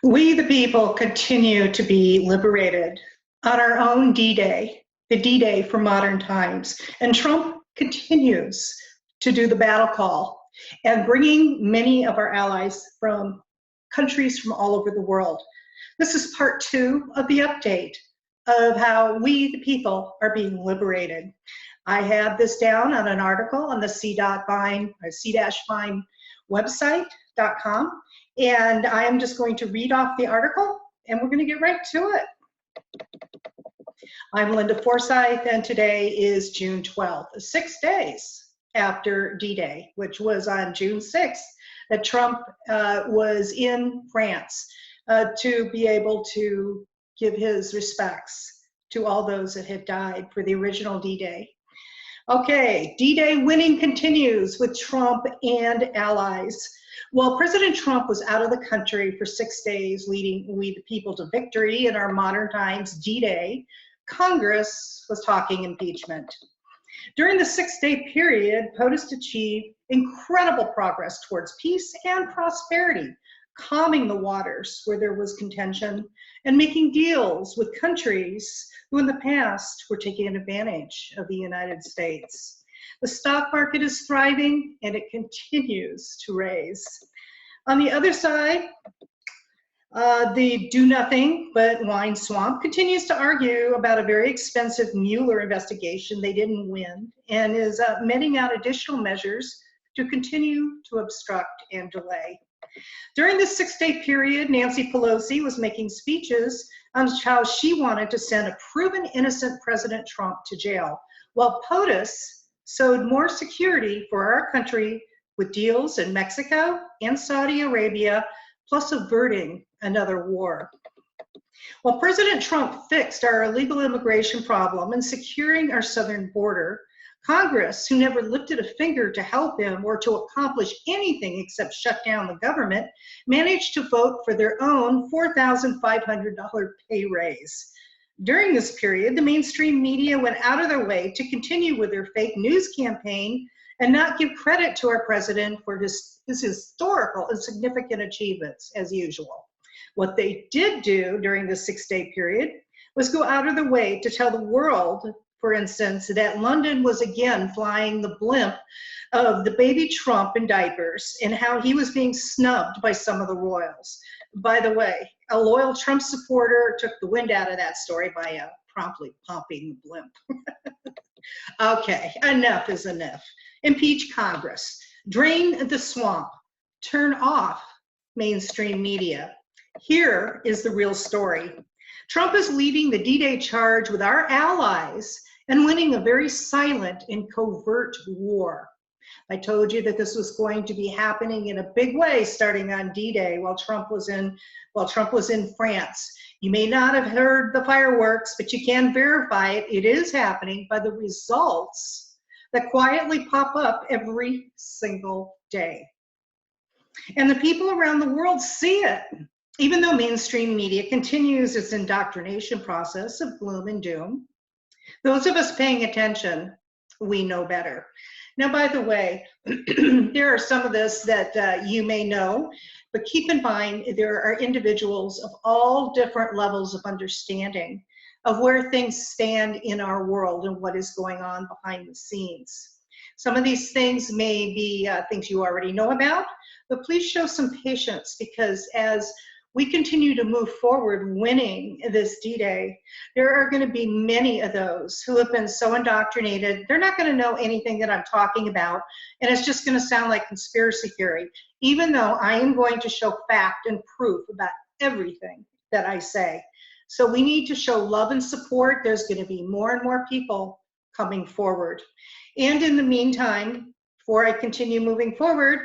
We, the people, continue to be liberated on our own D-Day, the D-Day for modern times. And Trump continues to do the battle call and bringing many of our allies from countries from all over the world. This is part 2 of the update of how we, the people, are being liberated. I have this down on an article on the c-fine website.com. And I am just going to read off the article and we're going to get right to it. I'm Linda Forsyth and today is June 12th, 6 days after D-Day, which was on June 6th, that Trump was in France to be able to give his respects to all those that had died for the original D-Day. Okay, D-Day winning continues with Trump and allies. While President Trump was out of the country for 6 days, leading we the people to victory in our modern times D-Day, Congress was talking impeachment. During the 6-day period, POTUS achieved incredible progress towards peace and prosperity, calming the waters where there was contention and making deals with countries who in the past were taking advantage of the United States. The stock market is thriving and it continues to raise. On the other side, the do nothing but wine swamp continues to argue about a very expensive Mueller investigation they didn't win and is meting out additional measures to continue to obstruct and delay. During this 6-day period, Nancy Pelosi was making speeches on how she wanted to send a proven innocent President Trump to jail, while POTUS sowed more security for our country with deals in Mexico and Saudi Arabia, plus averting another war. While President Trump fixed our illegal immigration problem and securing our southern border, Congress, who never lifted a finger to help him or to accomplish anything except shut down the government, managed to vote for their own $4,500 pay raise. During this period, the mainstream media went out of their way to continue with their fake news campaign and not give credit to our president for his historical and significant achievements, as usual. What they did do during the 6-day period was go out of their way to tell the world, for instance, that London was again flying the blimp of the baby Trump in diapers and how he was being snubbed by some of the royals. By the way, a loyal Trump supporter took the wind out of that story by promptly pumping the blimp. Okay, enough is enough. Impeach Congress, drain the swamp, turn off mainstream media. Here is the real story. Trump is leading the D-Day charge with our allies and winning a very silent and covert war. I told you that this was going to be happening in a big way starting on D-Day while Trump was in France. You may not have heard the fireworks, but you can verify it. It is happening by the results that quietly pop up every single day. And the people around the world see it, even though mainstream media continues its indoctrination process of gloom and doom. Those of us paying attention, we know better. Now, by the way, there are some of this that you may know, but keep in mind there are individuals of all different levels of understanding of where things stand in our world and what is going on behind the scenes. Some of these things may be things you already know about, but please show some patience because as we continue to move forward winning this D-Day, there are going to be many of those who have been so indoctrinated, they're not going to know anything that I'm talking about, and it's just going to sound like conspiracy theory, even though I am going to show fact and proof about everything that I say. So we need to show love and support. There's going to be more and more people coming forward. And in the meantime, before I continue moving forward,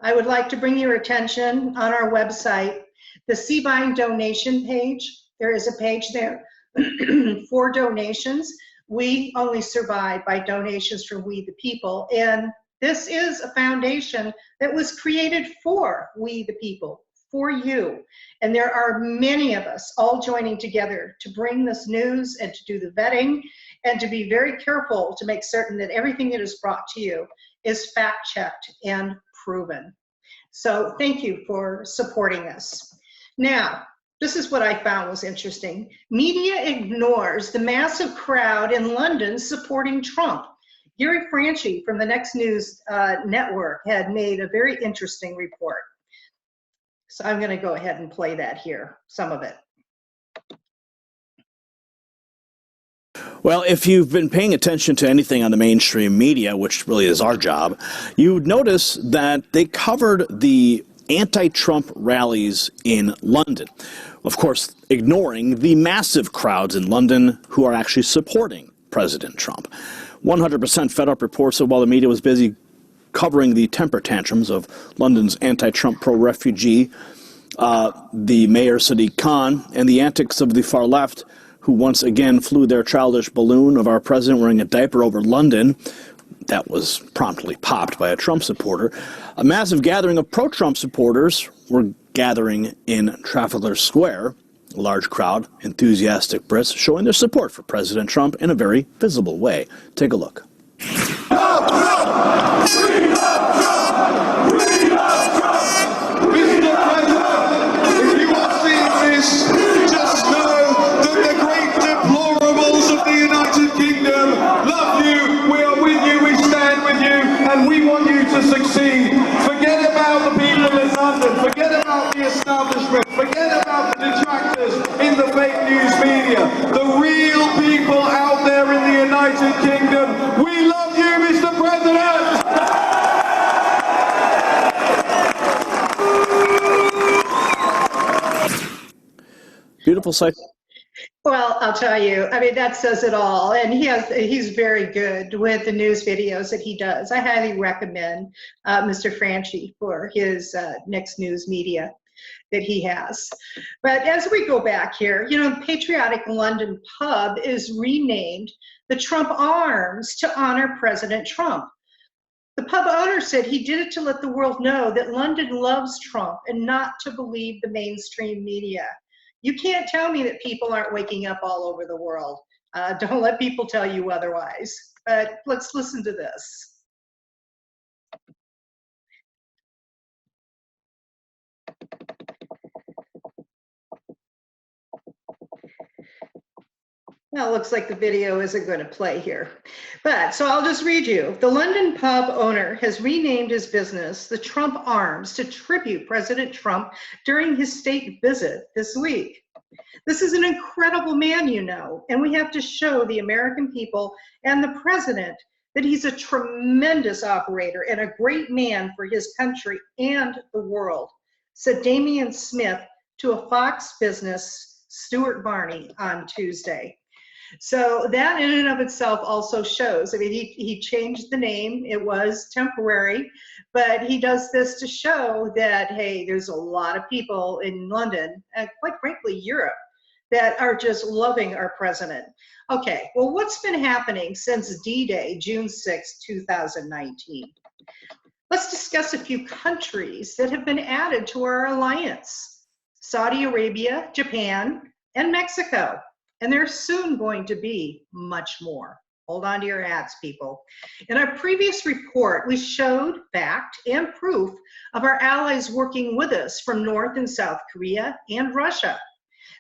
I would like to bring your attention on our website, the COVERT donation page. There is a page there for donations. We only survive by donations from we the people. And this is a foundation that was created for we the people, for you. And there are many of us all joining together to bring this news and to do the vetting and to be very careful to make certain that everything that is brought to you is fact-checked and proven. So thank you for supporting us. Now, this is what I found was interesting. Media ignores the massive crowd in London supporting Trump. Gary Franchi from the Next News Network had made a very interesting report. So I'm going to go ahead and play that here, some of it. Well, if you've been paying attention to anything on the mainstream media, which really is our job, you'd notice that they covered the anti-Trump rallies in London. Of course, ignoring the massive crowds in London who are actually supporting President Trump. 100% fed up reports said while the media was busy covering the temper tantrums of London's anti-Trump pro-refugee, the mayor Sadiq Khan, and the antics of the far left, who once again flew their childish balloon of our president wearing a diaper over London, that was promptly popped by a Trump supporter. A massive gathering of pro-Trump supporters were gathering in Trafalgar Square. A large crowd, enthusiastic Brits, showing their support for President Trump in a very visible way. Take a look. Succeed. Forget about the people in London. Forget about the establishment. Forget about the detractors in the fake news media. The real people out there in the United Kingdom. We love you, Mr. President. Beautiful sight. Well, I'll tell you, I mean, that says it all. And he's very good with the news videos that he does. I highly recommend Mr. Franchi for his Next News Media that he has. But as we go back here, you know, the Patriotic London pub is renamed the Trump Arms to honor President Trump. The pub owner said he did it to let the world know that London loves Trump and not to believe the mainstream media. You can't tell me that people aren't waking up all over the world. Don't let people tell you otherwise. But let's listen to this. Well, it looks like the video isn't going to play here. But so I'll just read you. The London pub owner has renamed his business the Trump Arms to tribute President Trump during his state visit this week. This is an incredible man, you know, and we have to show the American people and the president that he's a tremendous operator and a great man for his country and the world, said Damian Smith to a Fox Business Stuart Varney on Tuesday. So that in and of itself also shows, I mean, he changed the name, it was temporary, but he does this to show that, hey, there's a lot of people in London, and quite frankly, Europe, that are just loving our president. Okay, well, what's been happening since D-Day, June 6, 2019? Let's discuss a few countries that have been added to our alliance. Saudi Arabia, Japan, and Mexico. And there's soon going to be much more. Hold on to your hats, people. In our previous report, we showed fact and proof of our allies working with us from North and South Korea and Russia.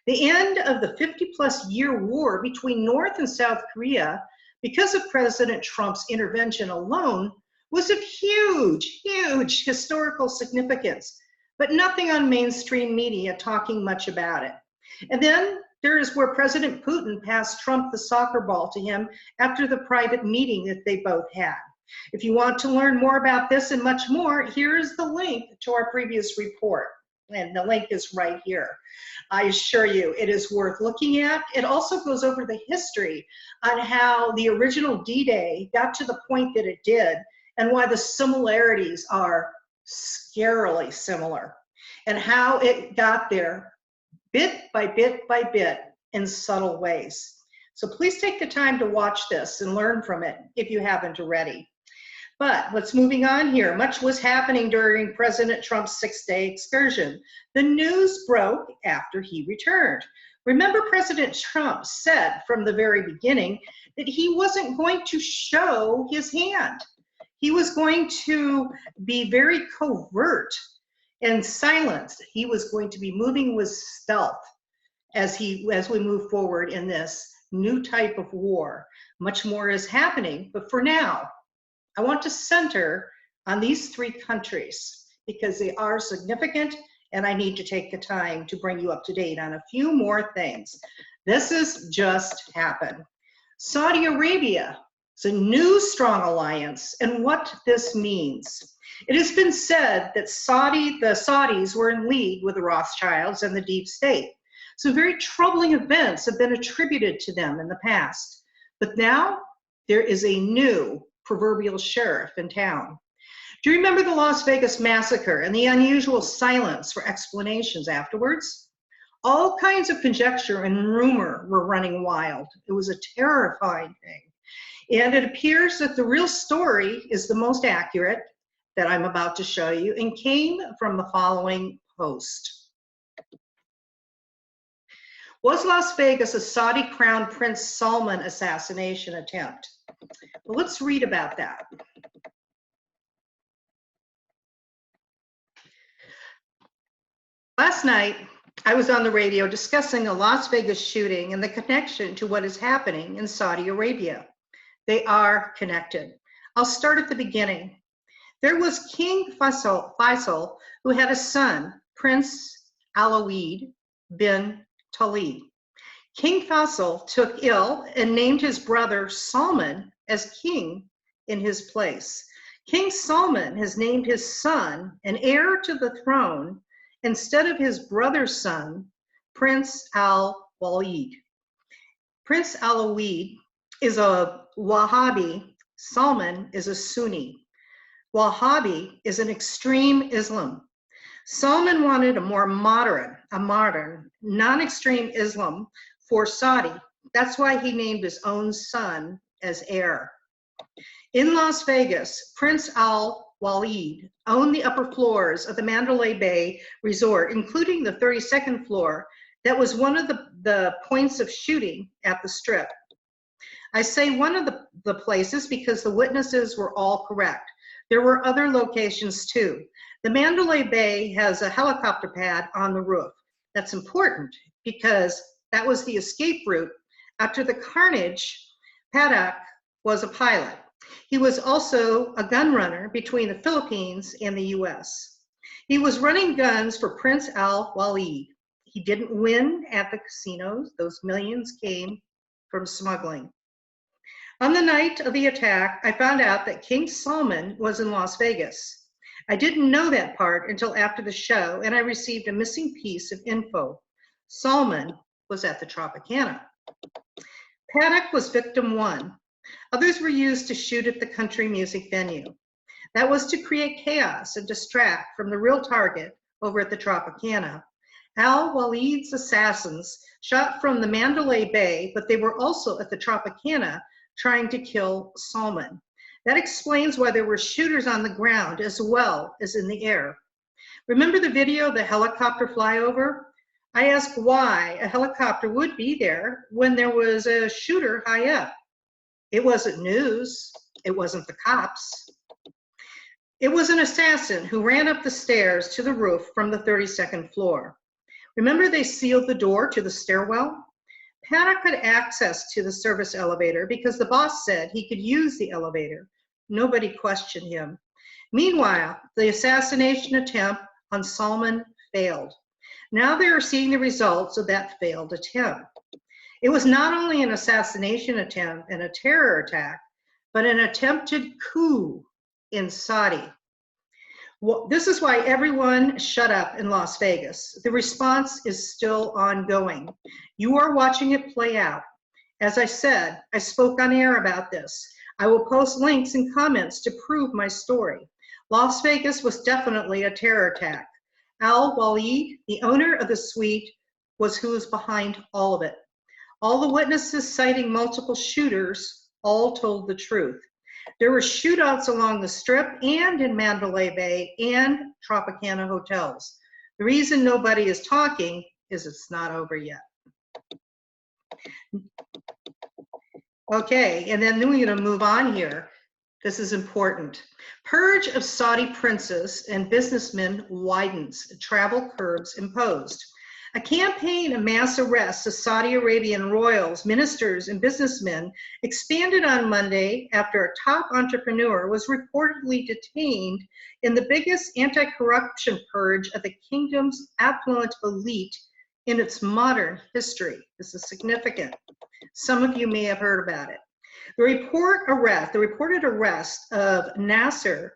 The end of the 50-plus year war between North and South Korea, because of President Trump's intervention alone, was of huge, huge historical significance, but nothing on mainstream media talking much about it. And then there is where President Putin passed Trump the soccer ball to him after the private meeting that they both had. If you want to learn more about this and much more, here is the link to our previous report. And the link is right here. I assure you, it is worth looking at. It also goes over the history on how the original D-Day got to the point that it did and why the similarities are scarily similar and how it got there bit by bit by bit in subtle ways. So please take the time to watch this and learn from it if you haven't already. But let's moving on here. Much was happening during President Trump's 6-day excursion. The news broke after he returned. Remember, President Trump said from the very beginning that he wasn't going to show his hand. He was going to be very covert and silenced. He was going to be moving with stealth as we move forward in this new type of war. Much more is happening, but for now, I want to center on these three countries because they are significant, and I need to take the time to bring you up to date on a few more things. This has just happened. Saudi Arabia is a new strong alliance, and what this means. It has been said that the Saudis were in league with the Rothschilds and the deep state. Some very troubling events have been attributed to them in the past. But now there is a new proverbial sheriff in town. Do you remember the Las Vegas massacre and the unusual silence for explanations afterwards? All kinds of conjecture and rumor were running wild. It was a terrifying thing. And it appears that the real story is the most accurate that I'm about to show you and came from the following post. Was Las Vegas a Saudi Crown Prince Salman assassination attempt? Well, let's read about that. Last night, I was on the radio discussing a Las Vegas shooting and the connection to what is happening in Saudi Arabia. They are connected. I'll start at the beginning. There was King Faisal, who had a son, Prince al-Amoudi bin Talib. King Faisal took ill and named his brother Salman as king in his place. King Salman has named his son an heir to the throne instead of his brother's son, Prince al-Walid. Prince al-Walid is a Wahhabi, Salman is a Sunni. Wahhabi is an extreme Islam. Salman wanted a more modern, non-extreme Islam for Saudi. That's why he named his own son as heir. In Las Vegas, Prince al-Walid owned the upper floors of the Mandalay Bay Resort, including the 32nd floor. That was one of the points of shooting at the Strip. I say one of the places because the witnesses were all correct. There were other locations too. The Mandalay Bay has a helicopter pad on the roof. That's important because that was the escape route. After the carnage, Paddock was a pilot. He was also a gun runner between the Philippines and the U.S. He was running guns for Prince al-Walid. He didn't win at the casinos. Those millions came from smuggling. On the night of the attack, I found out that King Salman was in Las Vegas. I didn't know that part until after the show, and I received a missing piece of info. Salman was at the Tropicana. Paddock was victim one. Others were used to shoot at the country music venue. That was to create chaos and distract from the real target over at the Tropicana. Al-Walid's assassins shot from the Mandalay Bay, but they were also at the Tropicana trying to kill Salman. That explains why there were shooters on the ground as well as in the air. Remember the video of the helicopter flyover? I asked why a helicopter would be there when there was a shooter high up. It wasn't news. It wasn't the cops. It was an assassin who ran up the stairs to the roof from the 32nd floor. Remember they sealed the door to the stairwell? Paddock had access to the service elevator because the boss said he could use the elevator. Nobody questioned him. Meanwhile, the assassination attempt on Salman failed. Now they are seeing the results of that failed attempt. It was not only an assassination attempt and a terror attack, but an attempted coup in Saudi. Well, this is why everyone shut up in Las Vegas. The response is still ongoing. You are watching it play out. As I said, I spoke on air about this. I will post links and comments to prove my story. Las Vegas was definitely a terror attack. Al-Walid, the owner of the suite, was who was behind all of it. All the witnesses citing multiple shooters all told the truth. There were shootouts along the Strip and in Mandalay Bay and Tropicana hotels. The reason nobody is talking is it's not over yet. Okay, and then we're going to move on here. This is important. Purge of Saudi princes and businessmen widens, travel curbs imposed. A campaign of mass arrests of Saudi Arabian royals, ministers, and businessmen expanded on Monday after a top entrepreneur was reportedly detained in the biggest anti-corruption purge of the kingdom's affluent elite in its modern history. This is significant. Some of you may have heard about it. The reported arrest of Nasser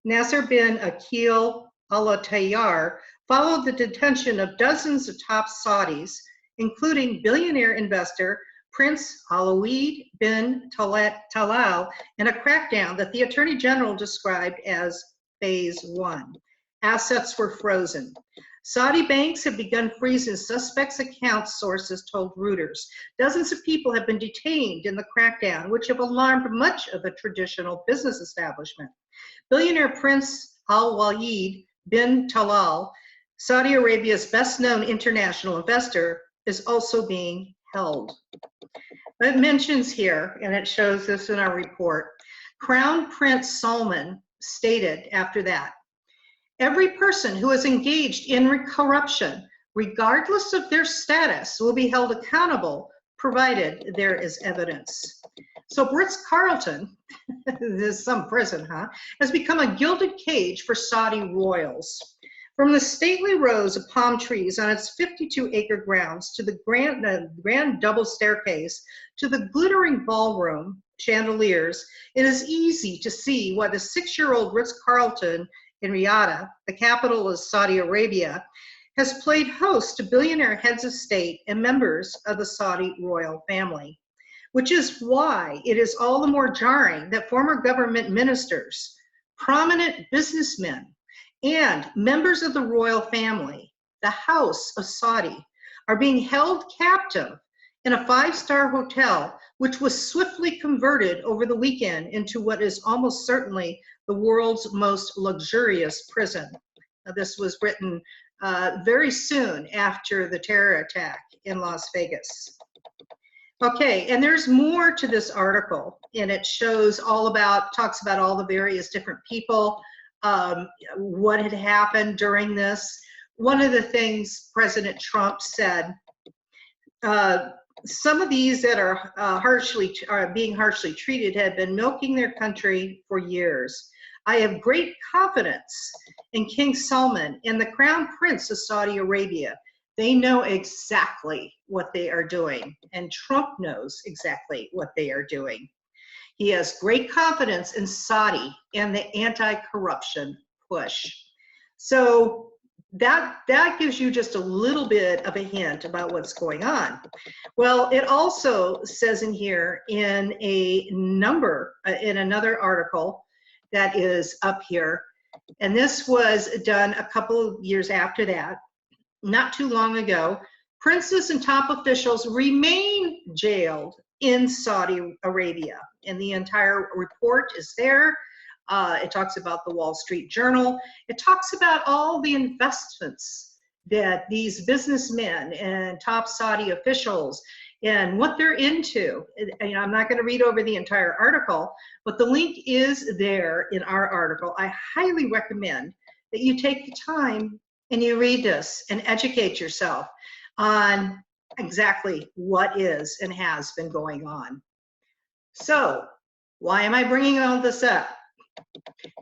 bin Akil al-Tayyar followed the detention of dozens of top Saudis, including billionaire investor Prince al-Amoudi bin Talal, in a crackdown that the Attorney General described as Phase 1. Assets were frozen. Saudi banks have begun freezing suspects' accounts, sources told Reuters. Dozens of people have been detained in the crackdown, which have alarmed much of a traditional business establishment. Billionaire Prince al-Walid bin Talal, Saudi Arabia's best-known international investor, is also being held. It mentions here, and it shows this in our report, Crown Prince Salman stated after that, every person who is engaged in corruption, regardless of their status, will be held accountable, provided there is evidence. So Ritz-Carlton, this is some prison, has become a gilded cage for Saudi royals. From the stately rows of palm trees on its 52-acre grounds to the grand double staircase to the glittering ballroom chandeliers, it is easy to see why the 6-year-old Ritz-Carlton in Riyadh, the capital of Saudi Arabia, has played host to billionaire heads of state and members of the Saudi royal family, which is why it is all the more jarring that former government ministers, prominent businessmen, and members of the royal family, the House of Saudi, are being held captive in a 5-star hotel, which was swiftly converted over the weekend into what is almost certainly the world's most luxurious prison. Now, this was written very soon after the terror attack in Las Vegas. Okay, and there's more to this article, and it shows talks about all the various different people, what had happened during this. One of the things President Trump said, some of these that are being harshly treated have been milking their country for years. I have great confidence in King Salman and the Crown Prince of Saudi Arabia. They know exactly what they are doing, and Trump knows exactly what they are doing. He has great confidence in Saudi and the anti-corruption push. So that gives you just a little bit of a hint about what's going on. Well, it also says in here in another article that is up here, and this was done a couple of years after that, not too long ago, princes and top officials remain jailed in Saudi Arabia. And the entire report is there. It talks about the Wall Street Journal. It talks about all the investments that these businessmen and top Saudi officials and what they're into. And I'm not going to read over the entire article, but the link is there in our article. I highly recommend that you take the time and you read this and educate yourself on exactly what is and has been going on. So, why am I bringing all this up?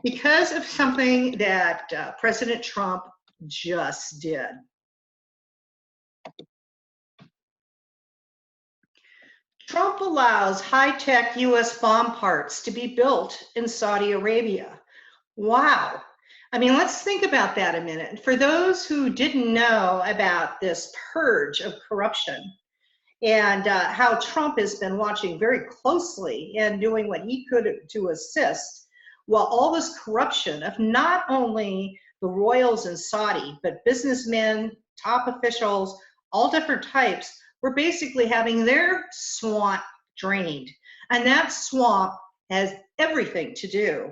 Because of something that President Trump just did. Trump allows high-tech U.S. bomb parts to be built in Saudi Arabia. Wow. I mean, let's think about that a minute. For those who didn't know about this purge of corruption and how Trump has been watching very closely and doing what he could to assist, while all this corruption of not only the royals in Saudi, but businessmen, top officials, all different types, were basically having their swamp drained. And that swamp has everything to do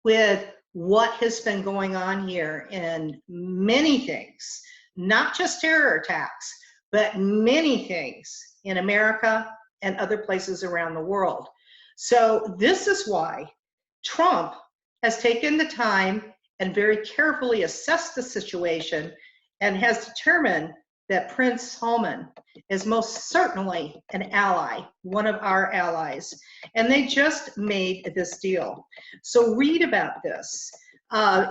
with what has been going on here in many things, not just terror attacks, but many things in America and other places around the world. So this is why Trump has taken the time and very carefully assessed the situation and has determined that Prince Salman is most certainly an ally, one of our allies. And they just made this deal. So read about this.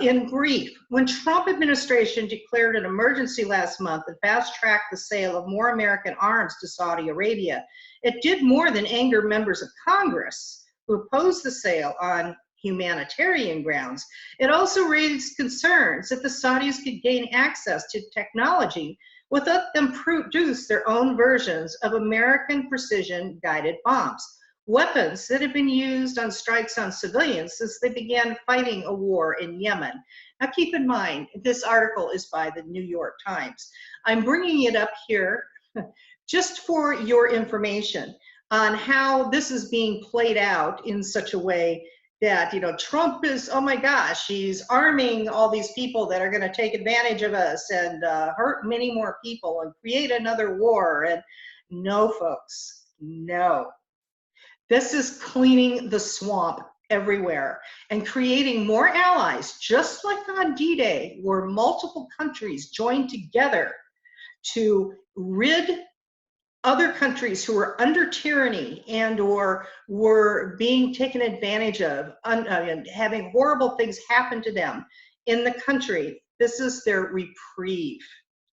In brief, when Trump administration declared an emergency last month and fast-tracked the sale of more American arms to Saudi Arabia, it did more than anger members of Congress who opposed the sale on humanitarian grounds. It also raised concerns that the Saudis could gain access to technology without them produce their own versions of American precision-guided bombs, weapons that have been used on strikes on civilians since they began fighting a war in Yemen. Now keep in mind, this article is by the New York Times. I'm bringing it up here just for your information on how this is being played out in such a way that, Trump is, oh my gosh, he's arming all these people that are going to take advantage of us and hurt many more people and create another war. And no, folks, no. This is cleaning the swamp everywhere and creating more allies, just like on D-Day, where multiple countries joined together to rid other countries who were under tyranny and or were being taken advantage of, having horrible things happen to them in the country. This is their reprieve.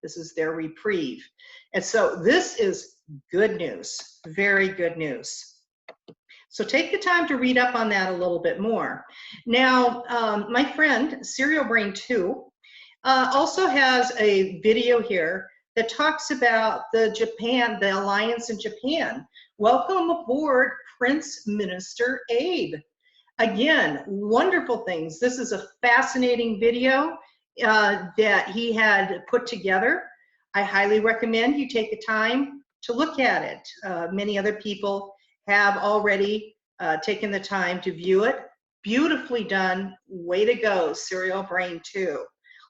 This is their reprieve. And so this is good news, very good news. So take the time to read up on that a little bit more. Now, my friend, Serial Brain 2, also has a video here that talks about the alliance in Japan. Welcome aboard, Prince Minister Abe. Again, wonderful things. This is a fascinating video that he had put together. I highly recommend you take the time to look at it. Many other people have already taken the time to view it. Beautifully done. Way to go, Serial Brain 2.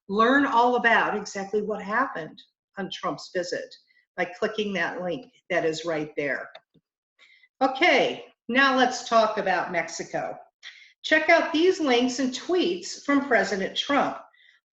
Learn all about exactly what happened on Trump's visit by clicking that link that is right there. Okay, now let's talk about Mexico. Check out these links and tweets from President Trump.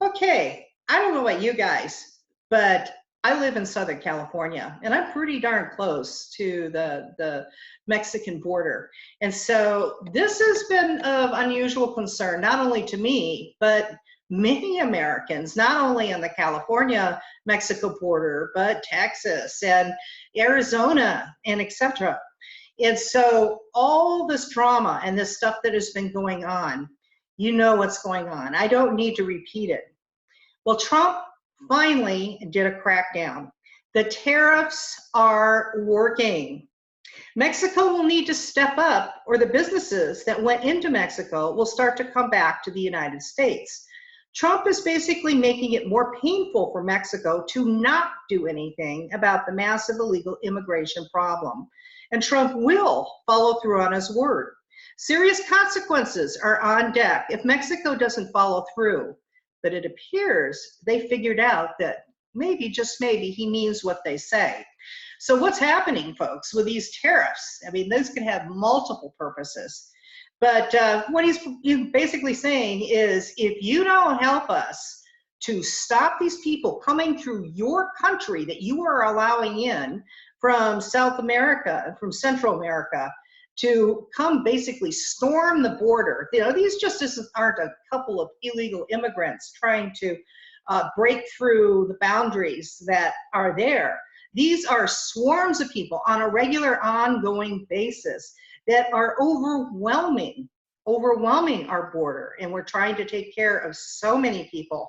Okay, I don't know about you guys, but I live in Southern California and I'm pretty darn close to the Mexican border. And so this has been of unusual concern, not only to me, but many Americans, not only on the California-Mexico border, but Texas and Arizona and etc. And so all this drama and this stuff that has been going on, you know what's going on. I don't need to repeat it. Well, Trump finally did a crackdown. The tariffs are working. Mexico will need to step up, or the businesses that went into Mexico will start to come back to the United States. Trump is basically making it more painful for Mexico to not do anything about the massive illegal immigration problem. And Trump will follow through on his word. Serious consequences are on deck if Mexico doesn't follow through. But it appears they figured out that maybe, just maybe, he means what they say. So what's happening, folks, with these tariffs? I mean, those can have multiple purposes. But what he's basically saying is, if you don't help us to stop these people coming through your country that you are allowing in from South America, from Central America, to come basically storm the border. These just aren't a couple of illegal immigrants trying to break through the boundaries that are there. These are swarms of people on a regular, ongoing basis that are overwhelming our border, and we're trying to take care of so many people.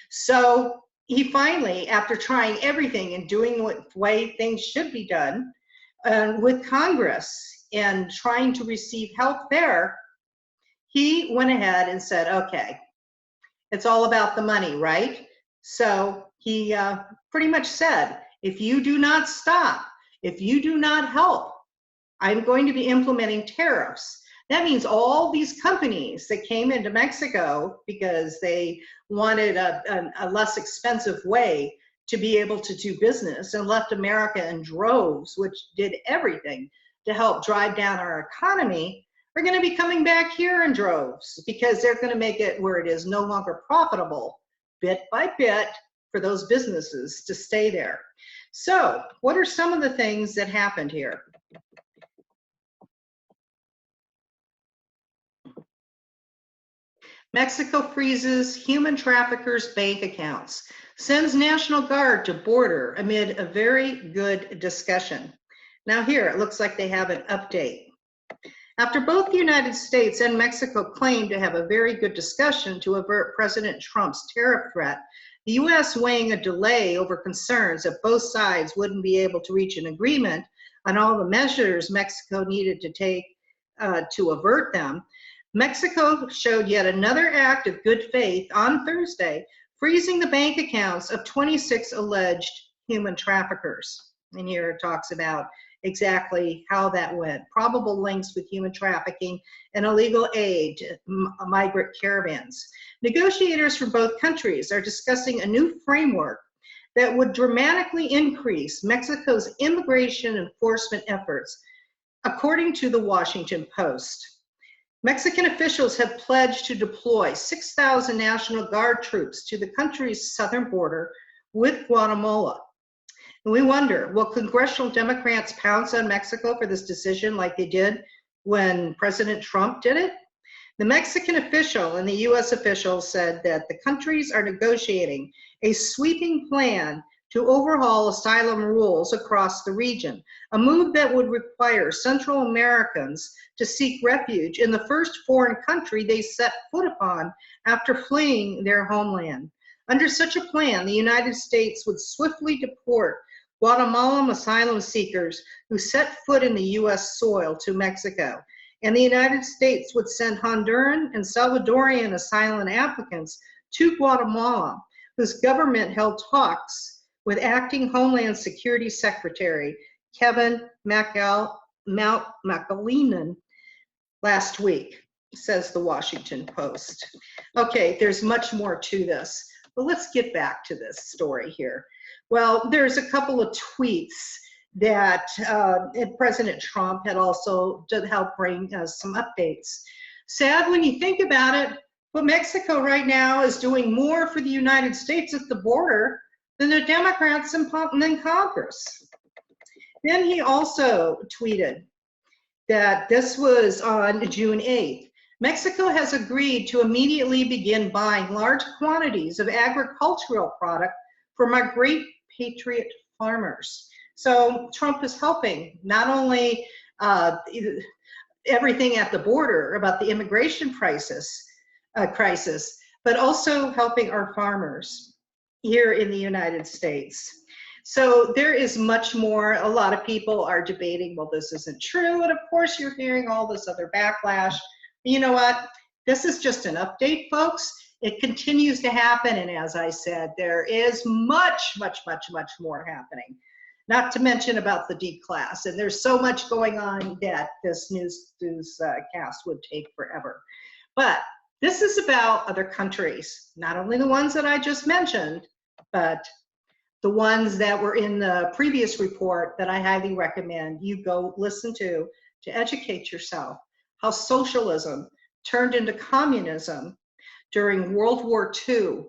So he finally, after trying everything and doing what way things should be done with Congress and trying to receive help there, he went ahead and said, okay, it's all about the money, right? So he pretty much said, if you do not stop, if you do not help, I'm going to be implementing tariffs. That means all these companies that came into Mexico because they wanted a less expensive way to be able to do business and left America in droves, which did everything to help drive down our economy, are going to be coming back here in droves because they're going to make it where it is no longer profitable, bit by bit, for those businesses to stay there. So what are some of the things that happened here? Mexico freezes human traffickers' bank accounts, sends National Guard to border amid a very good discussion. Now here, it looks like they have an update. After both the United States and Mexico claimed to have a very good discussion to avert President Trump's tariff threat, the U.S. weighing a delay over concerns that both sides wouldn't be able to reach an agreement on all the measures Mexico needed to take to avert them, Mexico showed yet another act of good faith on Thursday, freezing the bank accounts of 26 alleged human traffickers. And here it talks about exactly how that went. Probable links with human trafficking and illegal aid to migrant caravans. Negotiators from both countries are discussing a new framework that would dramatically increase Mexico's immigration enforcement efforts, according to the Washington Post. Mexican officials have pledged to deploy 6,000 National Guard troops to the country's southern border with Guatemala. And we wonder, will congressional Democrats pounce on Mexico for this decision like they did when President Trump did it? The Mexican official and the U.S. official said that the countries are negotiating a sweeping plan to overhaul asylum rules across the region, a move that would require Central Americans to seek refuge in the first foreign country they set foot upon after fleeing their homeland. Under such a plan, the United States would swiftly deport Guatemalan asylum seekers who set foot in the U.S. soil to Mexico, and the United States would send Honduran and Salvadorian asylum applicants to Guatemala, whose government held talks with acting Homeland Security Secretary Kevin McAleenan last week, says the Washington Post. Okay, there's much more to this, but let's get back to this story here. Well, there's a couple of tweets that President Trump had also to help bring us some updates. Sad when you think about it, but Mexico right now is doing more for the United States at the border than the Democrats in Congress. Then he also tweeted that this was on June 8th. Mexico has agreed to immediately begin buying large quantities of agricultural product from our great patriot farmers. So Trump is helping not only everything at the border about the immigration crisis, but also helping our farmers here in the United States. So there is much more. A lot of people are debating, well, this isn't true. And of course, you're hearing all this other backlash. You know what? This is just an update, folks. It continues to happen. And as I said, there is much, much, much, much more happening. Not to mention about the D-class. And there's so much going on that this newscast would take forever. But this is about other countries, not only the ones that I just mentioned, but the ones that were in the previous report that I highly recommend you go listen to educate yourself. How socialism turned into communism during World War II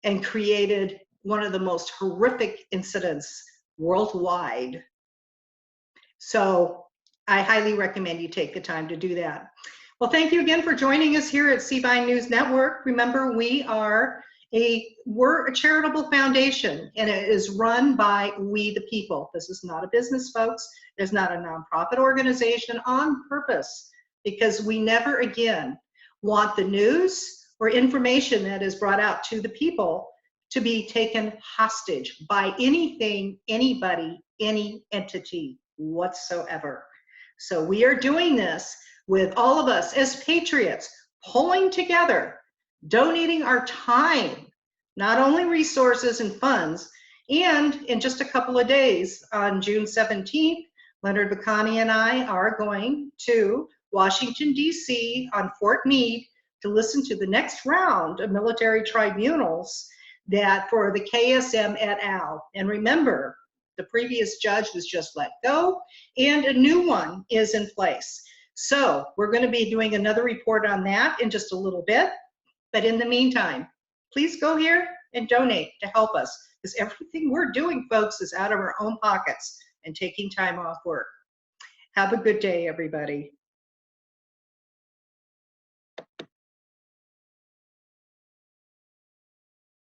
and created one of the most horrific incidents worldwide. So I highly recommend you take the time to do that. Well, thank you again for joining us here at Seavine News Network. Remember, we're a charitable foundation, and it is run by we the people. This is not a business, folks. There's not a nonprofit organization on purpose, because we never again want the news or information that is brought out to the people to be taken hostage by anything, anybody, any entity whatsoever. So we are doing this with all of us as patriots, pulling together, donating our time, not only resources and funds, and in just a couple of days, on June 17th, Leonard Bacani and I are going to Washington, D.C. on Fort Meade to listen to the next round of military tribunals that for the KSM et al. And remember, the previous judge was just let go, and a new one is in place. So we're going to be doing another report on that in just a little bit. But in the meantime, please go here and donate to help us, because everything we're doing, folks, is out of our own pockets and taking time off work. Have a good day, everybody.